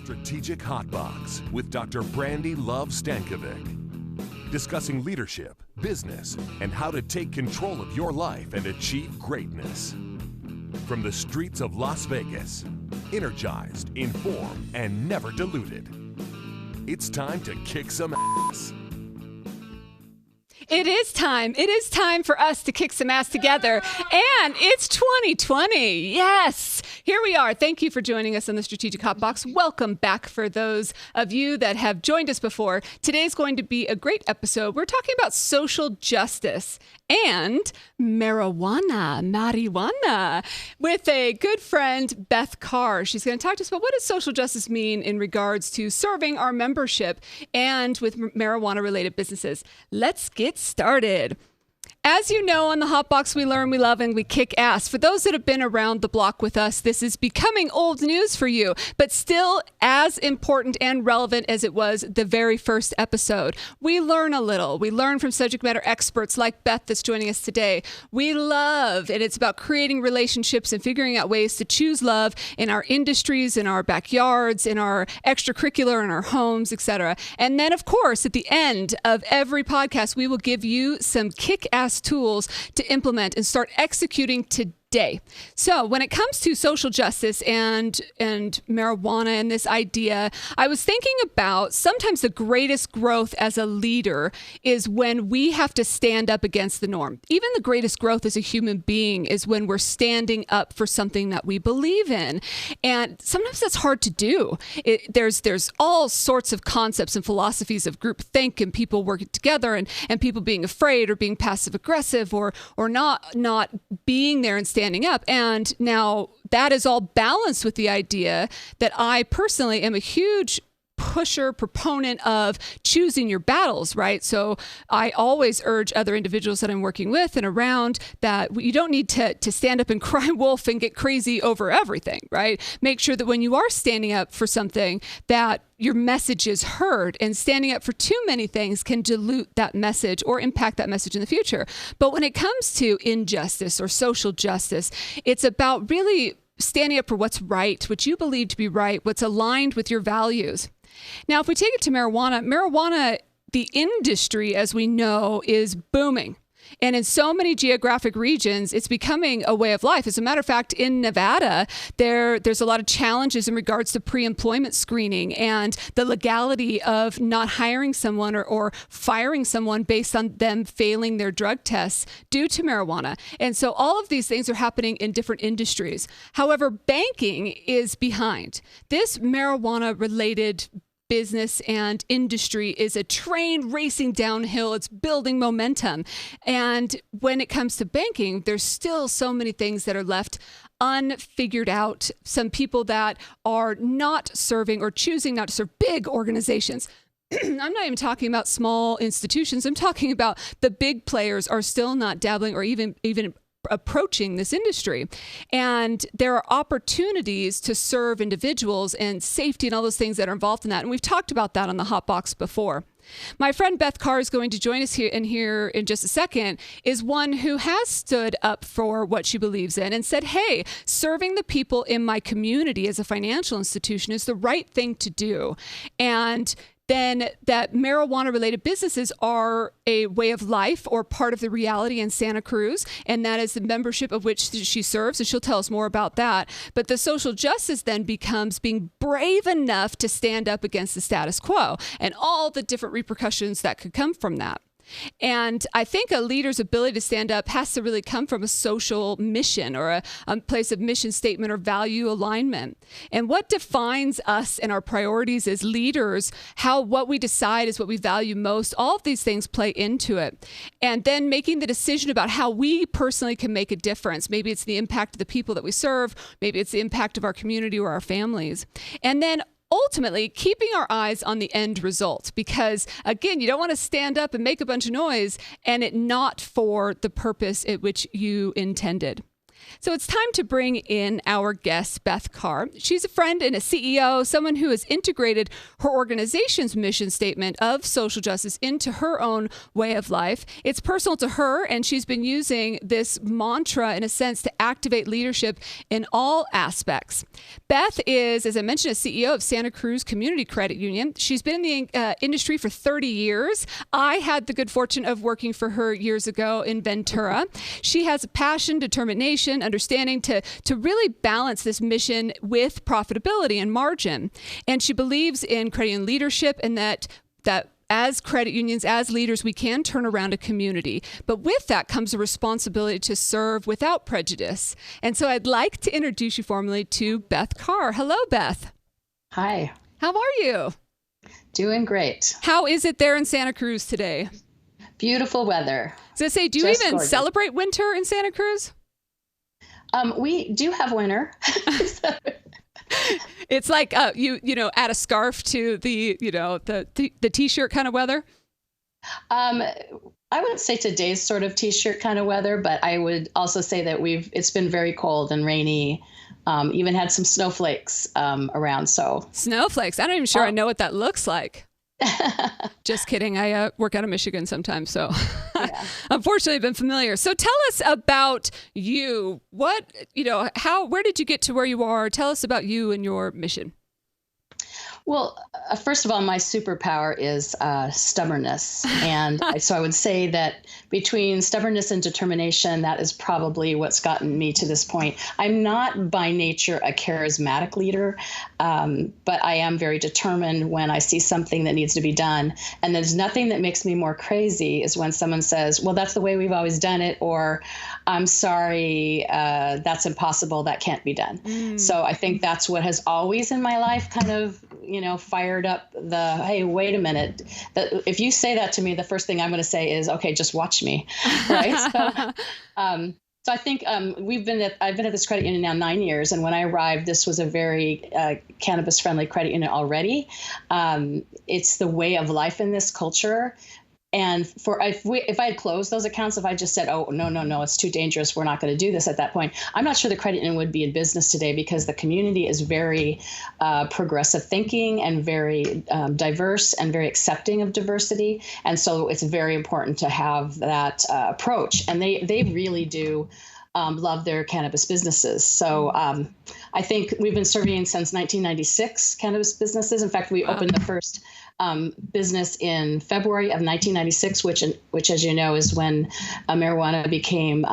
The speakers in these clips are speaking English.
Strategic Hotbox with Dr. Brandi Luv Stankovic. Discussing leadership, business, and how to take control of your life and achieve greatness. From the streets of Las Vegas, energized, informed, and never diluted. It's time to kick some ass. It is time. It is time for us to kick some ass together. And it's 2020. Yes. Here we are. Thank you for joining us on the Strategic Hotbox. Welcome back for those of you that have joined us before. Today's going to be a great episode. We're talking about social justice and marijuana, with a good friend, Beth Carr. She's going to talk to us about what does social justice mean in regards to serving our membership and with marijuana-related businesses. Let's get started. As you know, on the Hotbox, we learn, we love, and we kick ass. For those that have been around the block with us, this is becoming old news for you, but still as important and relevant as it was the very first episode. We learn a little. We learn from subject matter experts like Beth that's joining us today. We love, and it's about creating relationships and figuring out ways to choose love in our industries, in our backyards, in our extracurricular, in our homes, etc. And then, of course, at the end of every podcast, we will give you some kick-ass tools to implement and start executing today. So when it comes to social justice and marijuana and this idea, I was thinking about sometimes the greatest growth as a leader is when we have to stand up against the norm. Even the greatest growth as a human being is when we're standing up for something that we believe in. And sometimes that's hard to do. There's all sorts of concepts and philosophies of groupthink and people working together and people being afraid or being passive aggressive or not being there and standing up. And now that is all balanced with the idea that I personally am a huge proponent of choosing your battles, right? So I always urge other individuals that I'm working with and around that you don't need to stand up and cry wolf and get crazy over everything, right? Make sure that when you are standing up for something that your message is heard, and standing up for too many things can dilute that message or impact that message in the future. But when it comes to injustice or social justice, it's about really standing up for what's right, what you believe to be right, what's aligned with your values. Now, if we take it to marijuana, the industry, as we know, is booming. And in so many geographic regions, it's becoming a way of life. As a matter of fact, in Nevada, there's a lot of challenges in regards to pre-employment screening and the legality of not hiring someone or firing someone based on them failing their drug tests due to marijuana. And so all of these things are happening in different industries. However, banking is behind. This marijuana-related business and industry is a train racing downhill. It's building momentum. And when it comes to banking, there's still so many things that are left unfigured out. Some people that are not serving or choosing not to serve big organizations. I'm not even talking about small institutions. I'm talking about the big players are still not dabbling or even approaching this industry. And there are opportunities to serve individuals and safety and all those things that are involved in that. And we've talked about that on the Hotbox before. My friend Beth Carr is going to join us here in just a second, is one who has stood up for what she believes in and said, hey, serving the people in my community as a financial institution is the right thing to do. And then that marijuana-related businesses are a way of life or part of the reality in Santa Cruz, and that is the membership of which she serves, and she'll tell us more about that. But the social justice then becomes being brave enough to stand up against the status quo and all the different repercussions that could come from that. And I think a leader's ability to stand up has to really come from a social mission or a place of mission statement or value alignment. And what defines us and our priorities as leaders, what we decide is what we value most, all of these things play into it. And then making the decision about how we personally can make a difference. Maybe it's the impact of the people that we serve. Maybe it's the impact of our community or our families. And then ultimately keeping our eyes on the end result, because again, you don't want to stand up and make a bunch of noise and it not for the purpose at which you intended. So it's time to bring in our guest, Beth Carr. She's a friend and a CEO, someone who has integrated her organization's mission statement of social justice into her own way of life. It's personal to her, and she's been using this mantra, in a sense, to activate leadership in all aspects. Beth is, as I mentioned, a CEO of Santa Cruz Community Credit Union. She's been in the industry for 30 years. I had the good fortune of working for her years ago in Ventura. She has a passion, determination, understanding to really balance this mission with profitability and margin. And she believes in credit union leadership, and that as credit unions, as leaders, we can turn around a community. But with that comes a responsibility to serve without prejudice. And so I'd like to introduce you formally to Beth Carr. Hello, Beth. Hi. How are you? Doing great. How is it there in Santa Cruz today? Beautiful weather. So say, do you Just even gorgeous. celebrate winter in Santa Cruz? We do have winter. It's like you add a scarf to the the t-shirt kind of weather. I wouldn't say today's sort of t-shirt kind of weather, but I would also say that it's been very cold and rainy. Even had some snowflakes around. So snowflakes. I'm not even sure I know what that looks like. Just kidding. I work out of Michigan sometimes, so yeah. Unfortunately, I've been familiar. So tell us about you. Where did you get to where you are? Tell us about you and your mission. Well, first of all, my superpower is stubbornness. And so I would say that between stubbornness and determination, that is probably what's gotten me to this point. I'm not by nature a charismatic leader, but I am very determined when I see something that needs to be done. And there's nothing that makes me more crazy is when someone says, well, that's the way we've always done it, or I'm sorry, that's impossible, that can't be done. So I think that's what has always in my life kind of fired up hey, wait a minute. If you say that to me, the first thing I'm going to say is, okay, just watch me. Right. So I think I've been at this credit union now 9 years. And when I arrived, this was a very cannabis friendly credit union already. It's the way of life in this culture. And if I had closed those accounts, if I just said, oh, no, it's too dangerous, we're not going to do this at that point, I'm not sure the credit union would be in business today, because the community is very progressive thinking and very diverse and very accepting of diversity. And so it's very important to have that approach. And they really do love their cannabis businesses. So I think we've been serving since 1996 cannabis businesses. In fact, we opened the first business in February of 1996, which, as you know, is when marijuana became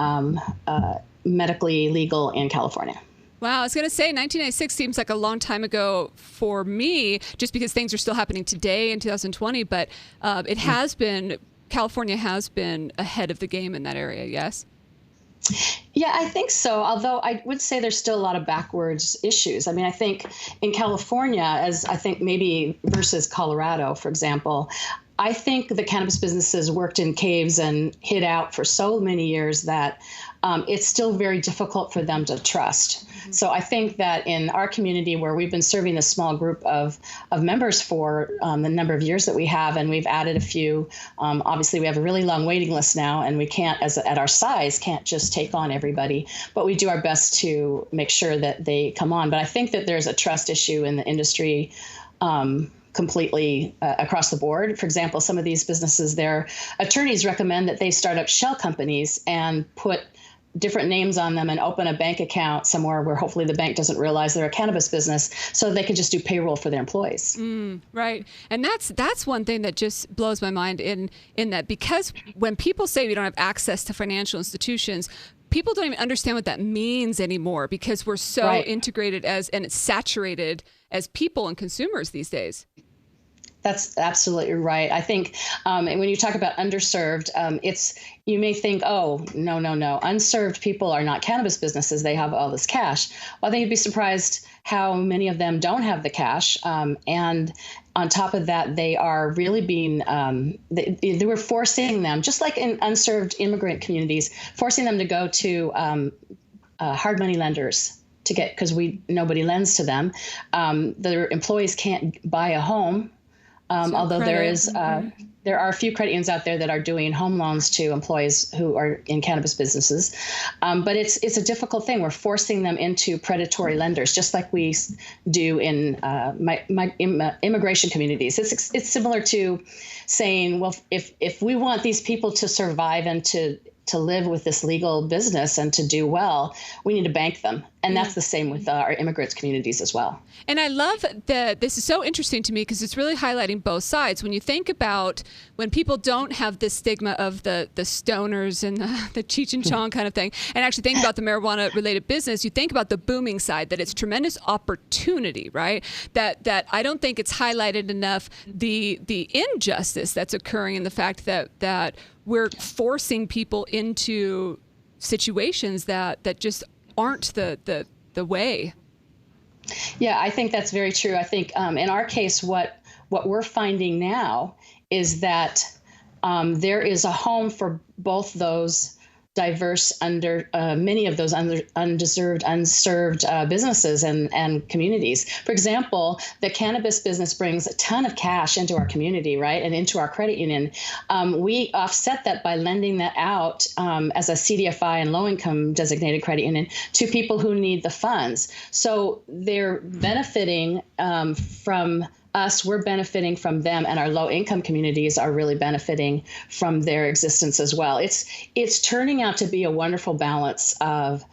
medically legal in California. Wow, I was going to say 1996 seems like a long time ago for me, just because things are still happening today in 2020. But California has been ahead of the game in that area, yes? Yeah, I think so. Although I would say there's still a lot of backwards issues. I mean, I think in California, as I think maybe versus Colorado, for example, I think the cannabis businesses worked in caves and hid out for so many years that it's still very difficult for them to trust. Mm-hmm. So I think that in our community, where we've been serving a small group of members for the number of years that we have, and we've added a few, obviously we have a really long waiting list now, and we can't, at our size, can't just take on everybody, but we do our best to make sure that they come on. But I think that there's a trust issue in the industry completely across the board. For example, some of these businesses, their attorneys recommend that they start up shell companies and put different names on them and open a bank account somewhere where hopefully the bank doesn't realize they're a cannabis business, so they can just do payroll for their employees. Right. And that's one thing that just blows my mind in that, because when people say we don't have access to financial institutions, people don't even understand what that means anymore, because we're so integrated and it's saturated as people and consumers these days. That's absolutely right. I think when you talk about underserved, you may think, oh, no. Unserved people are not cannabis businesses. They have all this cash. Well, I think you'd be surprised how many of them don't have the cash. And on top of that, they are really being, they were forcing them, just like in unserved immigrant communities, forcing them to go to hard money lenders to get, because nobody lends to them. Their employees can't buy a home. although there are a few credit unions out there that are doing home loans to employees who are in cannabis businesses. But it's a difficult thing. We're forcing them into predatory lenders, just like we do in immigration communities. It's similar to saying, well, if we want these people to survive and to live with this legal business and to do well, we need to bank them. And that's the same with our immigrants communities as well. And I love that this is so interesting to me because it's really highlighting both sides. When you think about when people don't have this stigma of the stoners and the Cheech and Chong kind of thing, and actually think about the marijuana related business, you think about the booming side, that it's tremendous opportunity, right? That I don't think it's highlighted enough the injustice that's occurring in the fact that we're forcing people into situations that just aren't the way. Yeah, I think that's very true. I think in our case, what we're finding now is that there is a home for both those diverse many of those undeserved, unserved businesses and communities. For example, the cannabis business brings a ton of cash into our community, right, and into our credit union. We offset that by lending that out as a CDFI and low-income designated credit union to people who need the funds. So they're benefiting from us, we're benefiting from them, and our low-income communities are really benefiting from their existence as well. It's turning out to be a wonderful balance of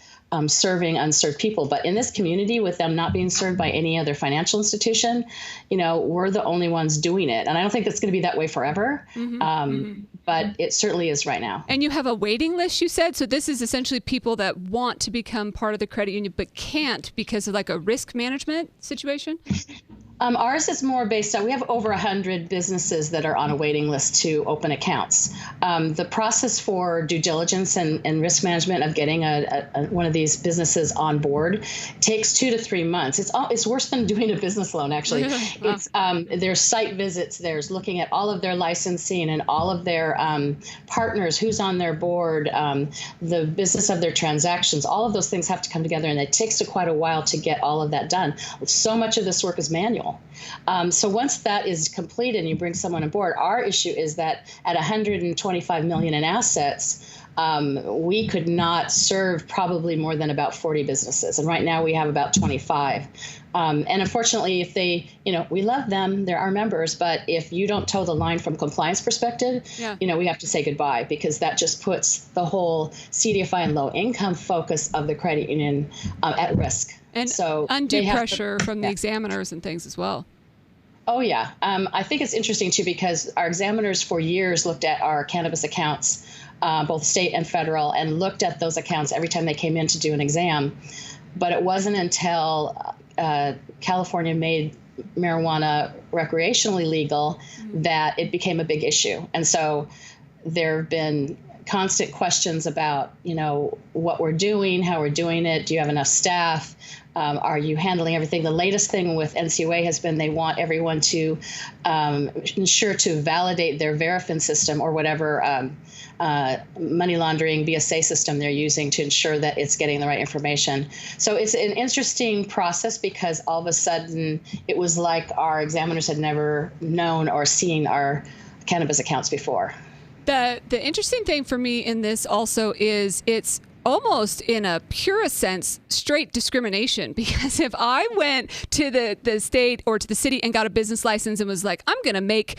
serving unserved people. But in this community, with them not being served by any other financial institution, we're the only ones doing it. And I don't think it's going to be that way forever. But it certainly is right now. And you have a waiting list, you said. So this is essentially people that want to become part of the credit union but can't because of like a risk management situation? Ours is more based on, we have over 100 businesses that are on a waiting list to open accounts. The process for due diligence and risk management of getting one of these businesses on board takes 2 to 3 months. It's worse than doing a business loan, actually. There's site visits, there's looking at all of their licensing and all of their partners, who's on their board, the business of their transactions. All of those things have to come together, and it takes quite a while to get all of that done. So much of this work is manual. So once that is completed and you bring someone on board, our issue is that at $125 million in assets, we could not serve probably more than about 40 businesses. And right now we have about 25. And unfortunately, if they, we love them, they're our members, but if you don't toe the line from compliance perspective, we have to say goodbye, because that just puts the whole CDFI and low income focus of the credit union at risk. And so undue pressure from the examiners and things as well. Oh, yeah. I think it's interesting, too, because our examiners for years looked at our cannabis accounts, both state and federal, and looked at those accounts every time they came in to do an exam. But it wasn't until California made marijuana recreationally legal that it became a big issue. And so there have been constant questions about, what we're doing, how we're doing it. Do you have enough staff? Are you handling everything? The latest thing with NCUA has been they want everyone to ensure to validate their Verifin system or whatever money laundering BSA system they're using to ensure that it's getting the right information. So it's an interesting process, because all of a sudden it was like our examiners had never known or seen our cannabis accounts before. The interesting thing for me in this also is it's almost in a purest sense straight discrimination, because if I went to the state or to the city and got a business license and was like, I'm going to make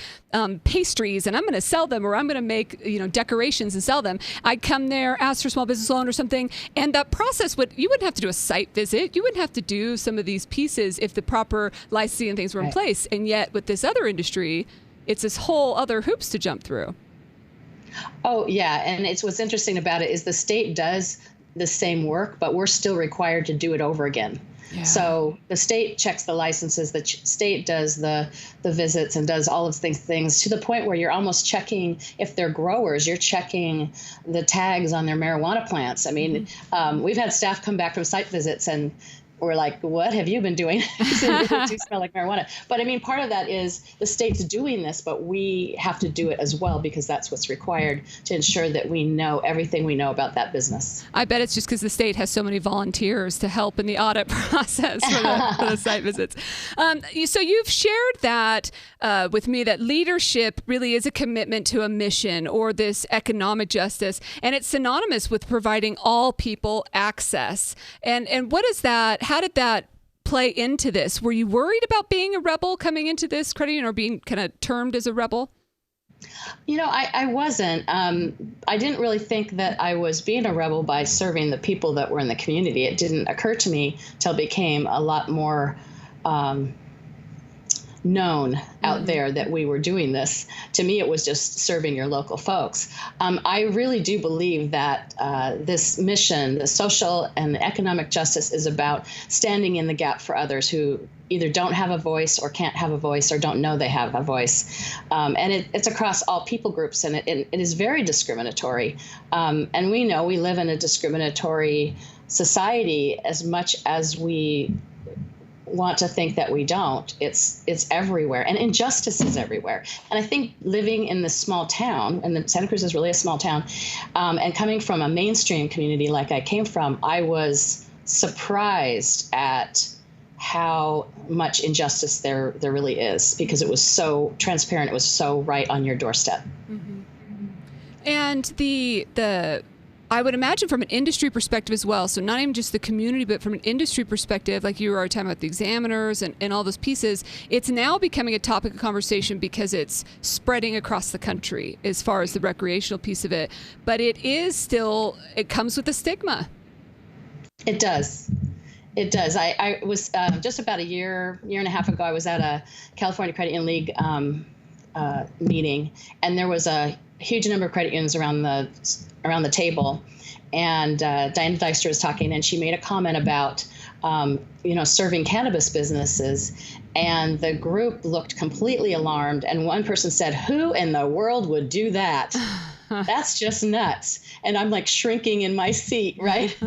pastries and I'm going to sell them, or I'm going to make decorations and sell them, I'd come there, ask for a small business loan or something, and that process you wouldn't have to do a site visit, you wouldn't have to do some of these pieces if the proper licensing and things were in place. And yet with this other industry, it's this whole other hoops to jump through. Oh, yeah. And what's interesting about it is the state does the same work, but we're still required to do it over again. Yeah. So the state checks the licenses, the state does the visits and does all of things to the point where you're almost checking, if they're growers, you're checking the tags on their marijuana plants. I mean, we've had staff come back from site visits and were like, what have you been doing? It really do smell like marijuana. But I mean, part of that is the state's doing this, but we have to do it as well because that's what's required to ensure that we know everything we know about that business. I bet it's just because the state has so many volunteers to help in the audit process for the site visits. So you've shared that with me, that leadership really is a commitment to a mission or this economic justice, and it's synonymous with providing all people access. And what is that? How did that play into this? Were you worried about being a rebel coming into this credit union or being kind of termed as a rebel? I wasn't. I didn't really think that I was being a rebel by serving the people that were in the community. It didn't occur to me till it became a lot more known out there that we were doing this. To me, it was just serving your local folks. I really do believe that this mission, the social and economic justice, is about standing in the gap for others who either don't have a voice or can't have a voice or don't know they have a voice. And it's across all people groups, and it is very discriminatory. And we know we live in a discriminatory society as much as we want to think that we don't. It's everywhere, and injustice is everywhere. And I think living in this small town, and Santa Cruz is really a small town, and coming from a mainstream community like I came from, I was surprised at how much injustice there really is, because it was so transparent. It was so right on your doorstep. Mm-hmm. And the I would imagine from an industry perspective as well, so not even just the community, but from an industry perspective, like you were talking about the examiners and all those pieces, it's now becoming a topic of conversation because it's spreading across the country as far as the recreational piece of it. But it comes with a stigma. It does. It does. I was just about a year and a half ago, I was at a California Credit Union League meeting, and there was a huge number of credit unions around the table, and Diana Dykstra was talking, and she made a comment about serving cannabis businesses, and the group looked completely alarmed, and one person said, "Who in the world would do that? That's just nuts." And I'm like shrinking in my seat, right?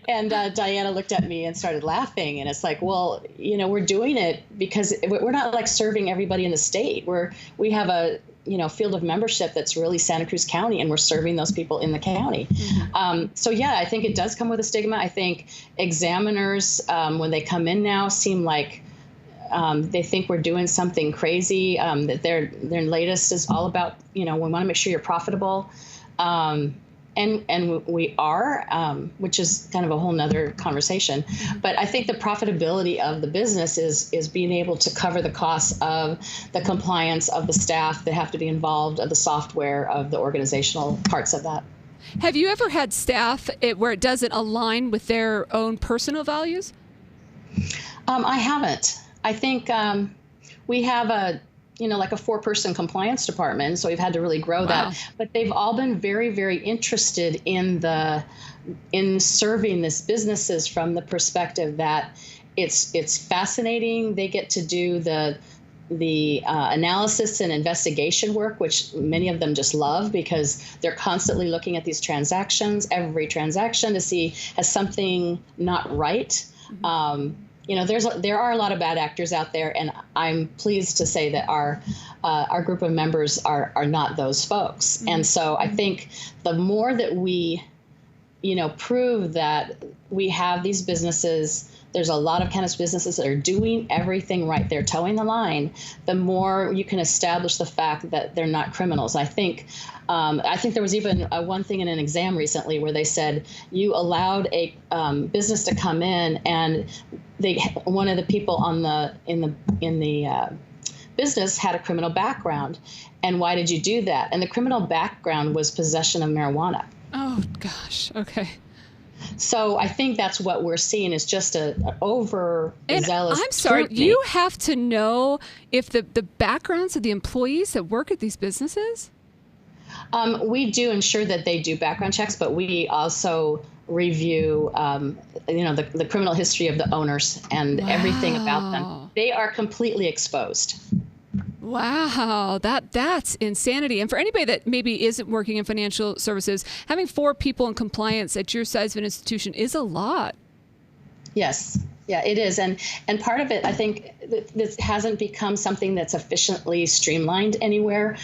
And Diana looked at me and started laughing, and it's like, well, we're doing it because we're not like serving everybody in the state. We have a field of membership that's really Santa Cruz County, and we're serving those people in the county. Mm-hmm. So yeah, I think it does come with a stigma. I think examiners, when they come in now, seem like they think we're doing something crazy. That their latest is all about, we want to make sure you're profitable. And we are, which is kind of a whole nother conversation. But I think the profitability of the business is being able to cover the costs of the compliance of the staff that have to be involved, of the software, of the organizational parts of that. Have you ever had staff where it doesn't align with their own personal values? I haven't. I think we have a 4-person compliance department. So we've had to really grow that. But they've all been very, very interested in serving these businesses from the perspective that it's fascinating. They get to do the analysis and investigation work, which many of them just love because they're constantly looking at these transactions, every transaction, to see has something not right. Mm-hmm. There are a lot of bad actors out there, and I'm pleased to say that our group of members are not those folks. Mm-hmm. And so I think the more that we, prove that we have these businesses, there's a lot of cannabis businesses that are doing everything right, they're towing the line, the more you can establish the fact that they're not criminals. I think there was even one thing in an exam recently where they said you allowed a business to come in, and one of the people in the business had a criminal background. And why did you do that? And the criminal background was possession of marijuana. Oh gosh. Okay. So I think that's what we're seeing is just an overzealous. I'm sorry, scrutiny. you have to know if the backgrounds of the employees that work at these businesses? We do ensure that they do background checks, but we also review, the criminal history of the owners and everything about them. They are completely exposed. Wow, that's insanity. And for anybody that maybe isn't working in financial services, having 4 people in compliance at your size of an institution is a lot. Yes, Yeah, it is. And part of it, I think this hasn't become something that's efficiently streamlined anywhere.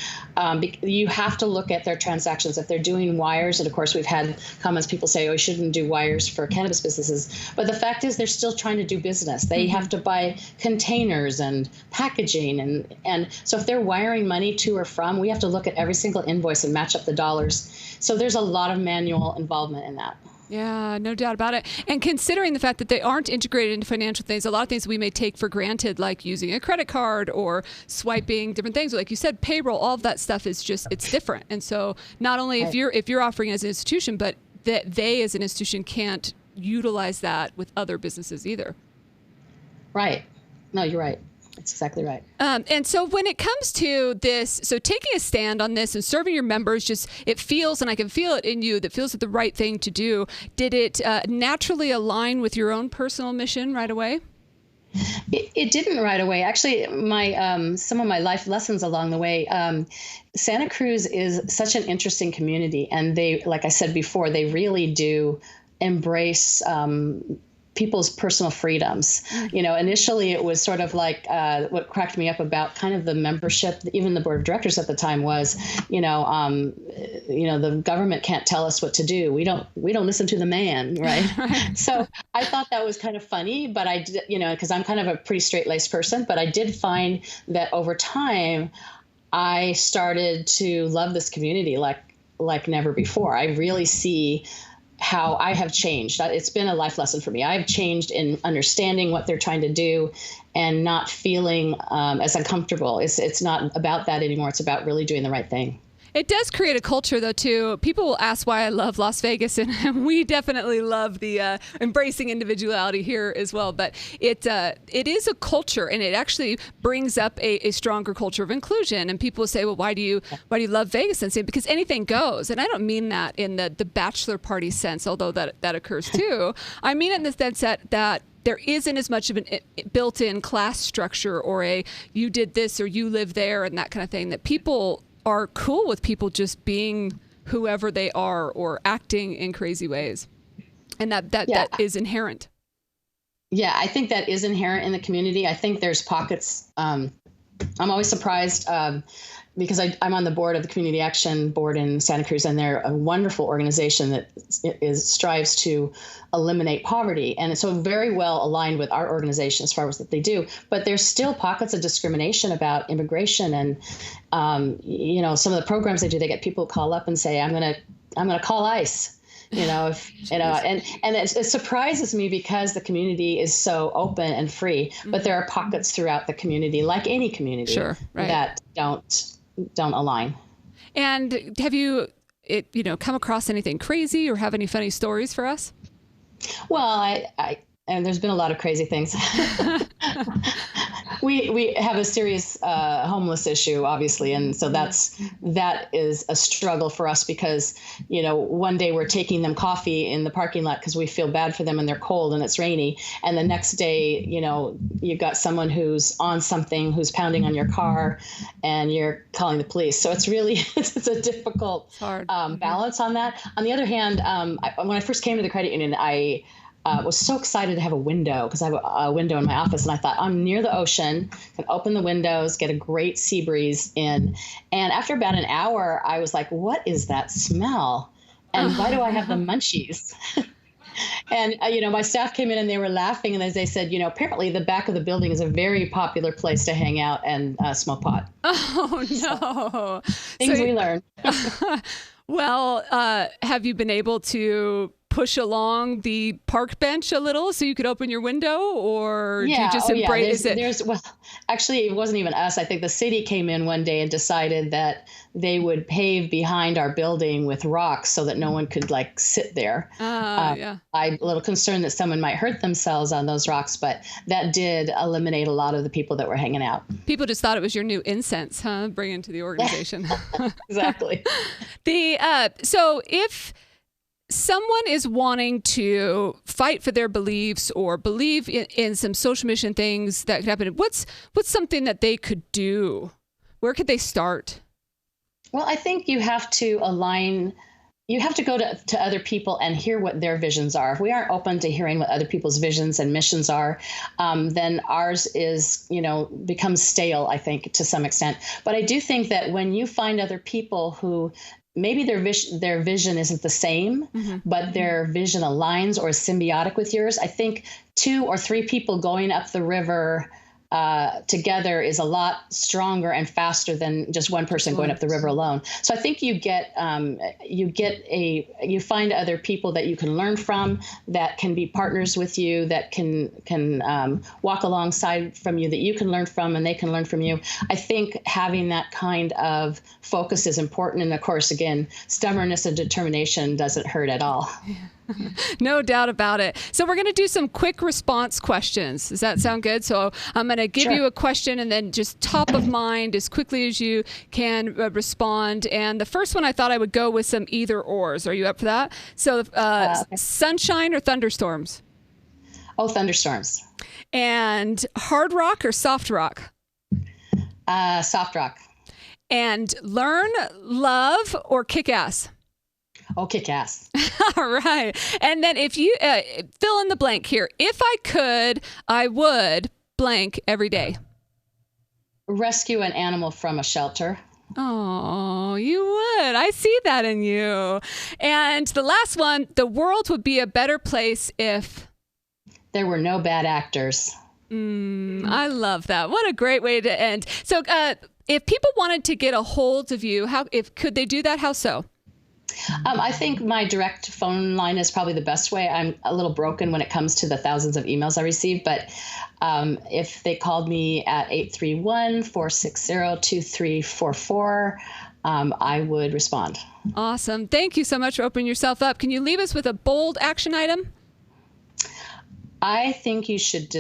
You have to look at their transactions. If they're doing wires, and of course we've had comments, people say, oh, you shouldn't do wires for cannabis businesses. But the fact is they're still trying to do business. They have to buy containers and packaging. And so if they're wiring money to or from, we have to look at every single invoice and match up the dollars. So there's a lot of manual involvement in that. Yeah, no doubt about it. And considering the fact that they aren't integrated into financial things, a lot of things we may take for granted, like using a credit card or swiping different things, like you said, payroll, all of that stuff is just, it's different. And so not only if you're offering as an institution, but that they as an institution can't utilize that with other businesses either. Right. No, you're right. That's exactly right. And so when it comes to this, so taking a stand on this and serving your members, just it feels, and I can feel it in you, that feels like the right thing to do. Did it naturally align with your own personal mission right away? It didn't right away. Actually, my some of my life lessons along the way, Santa Cruz is such an interesting community. And they, like I said before, they really do embrace people's personal freedoms. You know, initially it was sort of like what cracked me up about kind of the membership, even the board of directors at the time was, the government can't tell us what to do. We don't listen to the man, right? So I thought that was kind of funny, but I did, because I'm kind of a pretty straight-laced person, but I did find that over time I started to love this community like never before. I really see how I have changed. It's been a life lesson for me. I've changed in understanding what they're trying to do and not feeling as uncomfortable. It's not about that anymore. It's about really doing the right thing. It does create a culture, though, too. People will ask why I love Las Vegas, and we definitely love the embracing individuality here as well. But it is a culture, and it actually brings up a stronger culture of inclusion. And people will say, well, why do you love Vegas? And say, because anything goes. And I don't mean that in the bachelor party sense, although that occurs too. I mean it in the sense that there isn't as much of a built-in class structure or you did this or you live there and that kind of thing, that people are cool with people just being whoever they are or acting in crazy ways. And that is inherent. Yeah, I think that is inherent in the community. I think there's pockets. I'm always surprised because I'm on the board of the Community Action Board in Santa Cruz, and they're a wonderful organization that strives to eliminate poverty. And it's so very well aligned with our organization as far as what they do. But there's still pockets of discrimination about immigration. And, some of the programs they do, they get people to call up and say, I'm going to call ICE. And it surprises me because the community is so open and free, but there are pockets throughout the community, like any community, that don't align. And have you come across anything crazy or have any funny stories for us? Well, and there's been a lot of crazy things. We have a serious homeless issue, obviously, and so that is a struggle for us because one day we're taking them coffee in the parking lot because we feel bad for them and they're cold and it's rainy, and the next day you've got someone who's on something, who's pounding on your car, and you're calling the police. So it's really it's a difficult balance on that. On the other hand, when I first came to the credit union, I was so excited to have a window because I have a window in my office, and I thought I'm near the ocean, can open the windows, get a great sea breeze in. And after about an hour, I was like, what is that smell? And why do I have the munchies? And, my staff came in and they were laughing, and as they said, apparently the back of the building is a very popular place to hang out and smoke pot. Oh, no. Things we learn. Well, have you been able to push along the park bench a little so you could open your window, or do you just embrace it? Well, actually, it wasn't even us. I think the city came in one day and decided that they would pave behind our building with rocks so that no one could sit there. I'm a little concerned that someone might hurt themselves on those rocks, but that did eliminate a lot of the people that were hanging out. People just thought it was your new incense, bring into the organization. Exactly. So if someone is wanting to fight for their beliefs or believe in some social mission things that could happen, what's something that they could do? Where could they start? Well, I think you have to align you have to go to other people and hear what their visions are. If we aren't open to hearing what other people's visions and missions are, then ours is, becomes stale, I think, to some extent. But I do think that when you find other people who maybe their vision isn't the same, but their vision aligns or is symbiotic with yours, I think 2 or 3 people going up the river together is a lot stronger and faster than just one person going up the river alone. So I think you find other people that you can learn from, that can be partners with you, that can walk alongside from you, that you can learn from and they can learn from you. I think having that kind of focus is important. And of course, again, stubbornness and determination doesn't hurt at all. No doubt about it. So we're going to do some quick response questions. Does that sound good? So I'm going to give you a question and then just top of mind as quickly as you can respond. And the first one, I thought I would go with some either ors. Are you up for that? So sunshine or thunderstorms? Oh, thunderstorms. And hard rock or soft rock? Soft rock. And learn, love, or kick ass? Oh, kick ass. All right. And then if you fill in the blank here, if I could, I would blank every day. Rescue an animal from a shelter. Oh, you would. I see that in you. And the last one, the world would be a better place if there were no bad actors. I love that. What a great way to end. So if people wanted to get a hold of you, could they do that? How so? I think my direct phone line is probably the best way. I'm a little broken when it comes to the thousands of emails I receive, but if they called me at 831-460-2344, I would respond. Awesome. Thank you so much for opening yourself up. Can you leave us with a bold action item? I think you should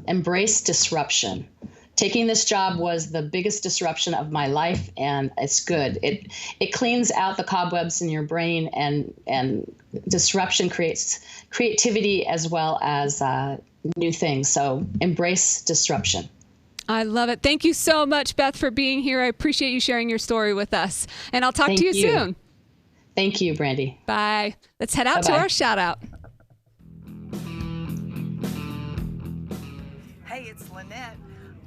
embrace disruption. Taking this job was the biggest disruption of my life, and it's good. It cleans out the cobwebs in your brain, and disruption creates creativity as well as new things. So embrace disruption. I love it. Thank you so much, Beth, for being here. I appreciate you sharing your story with us, and I'll talk to you soon. Thank you, Brandi. Bye. Let's head out to our shout out. Hey, it's Lynette.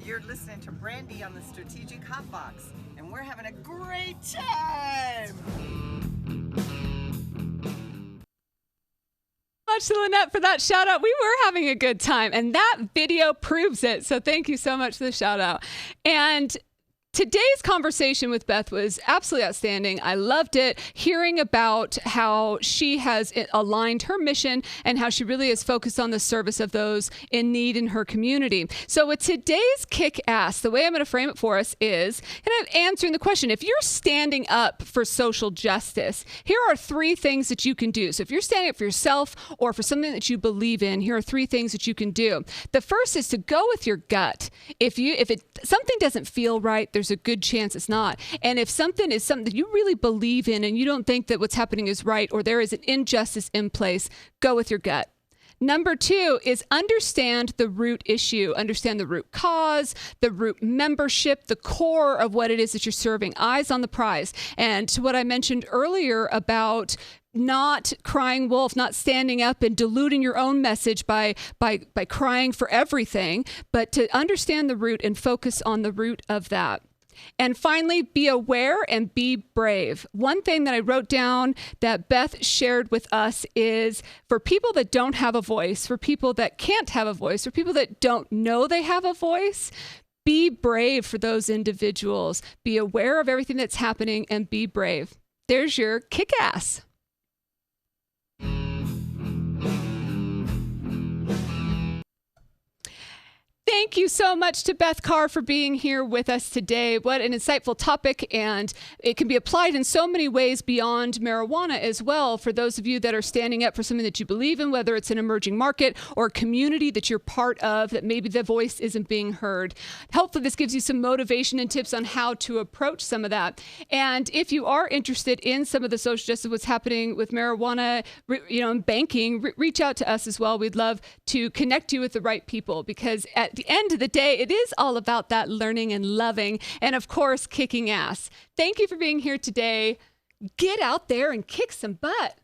You're listening to Brandi on the Strategic Hotbox, and we're having a great time. Much to Lynette for that shout out. We were having a good time, and that video proves it. So thank you so much for the shout out. And today's conversation with Beth was absolutely outstanding. I loved it, hearing about how she has aligned her mission and how she really is focused on the service of those in need in her community. So with today's Kick Ass, the way I'm going to frame it for us is kind of answering the question, if you're standing up for social justice, here are 3 things that you can do. So if you're standing up for yourself or for something that you believe in, here are 3 things that you can do. The first is to go with your gut. If something doesn't feel right, there's a good chance it's not. And if something is something that you really believe in and you don't think that what's happening is right, or there is an injustice in place, go with your gut. Number 2 is understand the root issue, understand the root cause, the root membership, the core of what it is that you're serving, eyes on the prize. And to what I mentioned earlier about not crying wolf, not standing up and diluting your own message by crying for everything, but to understand the root and focus on the root of that. And finally, be aware and be brave. One thing that I wrote down that Beth shared with us is for people that don't have a voice, for people that can't have a voice, for people that don't know they have a voice, be brave for those individuals. Be aware of everything that's happening and be brave. There's your kick ass. Thank you so much to Beth Carr for being here with us today. What an insightful topic, and it can be applied in so many ways beyond marijuana as well. For those of you that are standing up for something that you believe in, whether it's an emerging market or a community that you're part of, that maybe the voice isn't being heard. Hopefully this gives you some motivation and tips on how to approach some of that. And if you are interested in some of the social justice, what's happening with marijuana, and banking, reach out to us as well. We'd love to connect you with the right people, because at the end of the day, it is all about that learning and loving, and of course, kicking ass. Thank you for being here today. get out there and kick some butt.